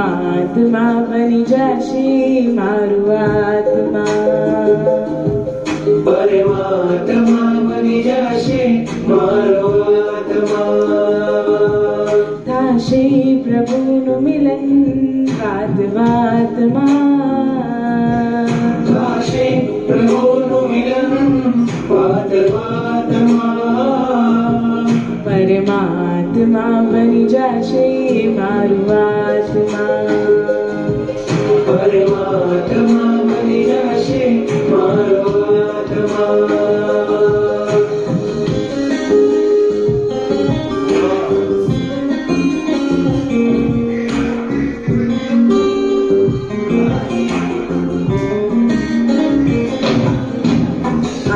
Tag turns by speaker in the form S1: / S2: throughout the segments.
S1: પરમાત્મા બની જશે મારું આત્મા,
S2: પરમાત્મા બની જશે મારો આત્મા,
S1: થશે પ્રભુનું મિલન વાત વાતમાં,
S2: થશે પ્રભુનું મિલન વાત વાતમાં,
S1: પરમાત્મા બની જશે મારું આત્મા,
S2: પરમાત્મા બની જશે મારો આત્મા.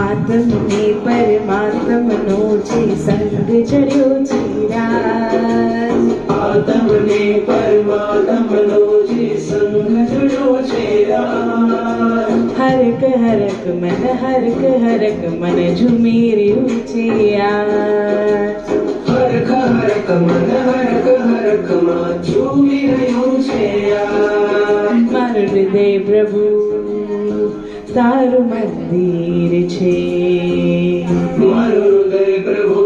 S1: આત્મને પરમાત્મનો છે સંગ ચડ્યો છે રાજ,
S2: આત્મને પરમાત્મનો જે સંગ જડ્યો છે રાજ,
S1: હરક હરક મન ઝૂમી રહ્યું છે આજ,
S2: હરખ હરખ મન માં ઝૂમી રહ્યું છે યાર.
S1: મારું હૃદય પ્રભુ તારું મંદિર છે,
S2: મારું હૃદય પ્રભુ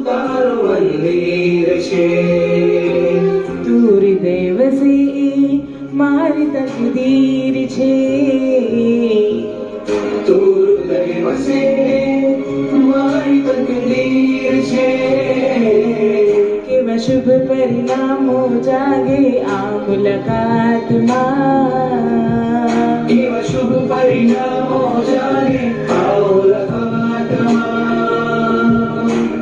S2: તારું મંદિર છે,
S1: તું હૃદય વસે મારી તકદીર છે,
S2: તું હૃદય વસે મારી તકદીર છે,
S1: કેવા શુભ પરિણામો જાગે આ મુલાકાતમાં,
S2: એવા શુભ પરિણામો જાગે આવો લખાતમાં,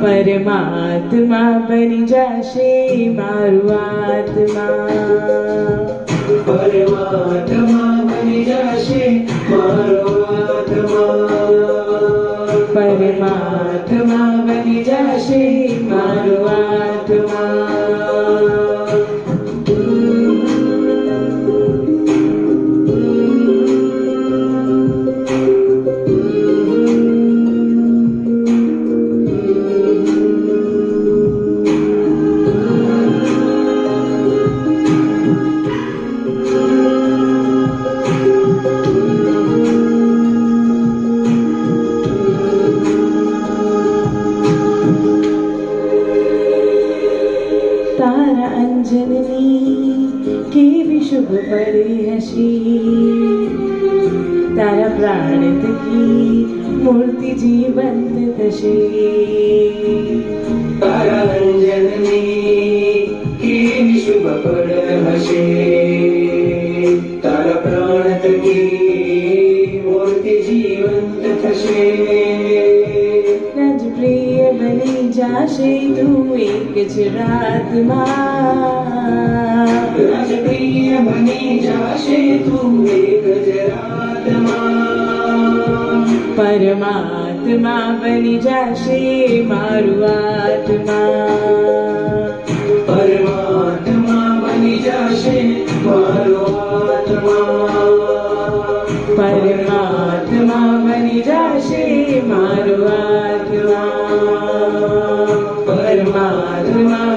S1: પરમાત્મા બની જશે મારું આત્મા,
S2: પરમાત્મા બની જશે મારો આત્મા,
S1: પરમાત્મા બની જશે મારું આત્મા. તારા અંજનની કેવી શુભ પડી હશે, તારા પ્રાણ થકી મૂર્તિ જીવંત થશે,
S2: તારા અંજનની કેવી શુભ પડ હશે, તારા પ્રાણ થકી મૂર્તિ જીવંત થશે,
S1: રાજપ્રિય બની જાશે તું એક જ રાતમાં,
S2: રાજપ્રિય બની જશે તું એક જ રાતમાં,
S1: પરમાત્મા બની જશે મારું આત્મા,
S2: પરમાત્મા બની જશે મારો આત્મા,
S1: પરમાત્મા બની જશે મારું આત્મા, પરમાત્મા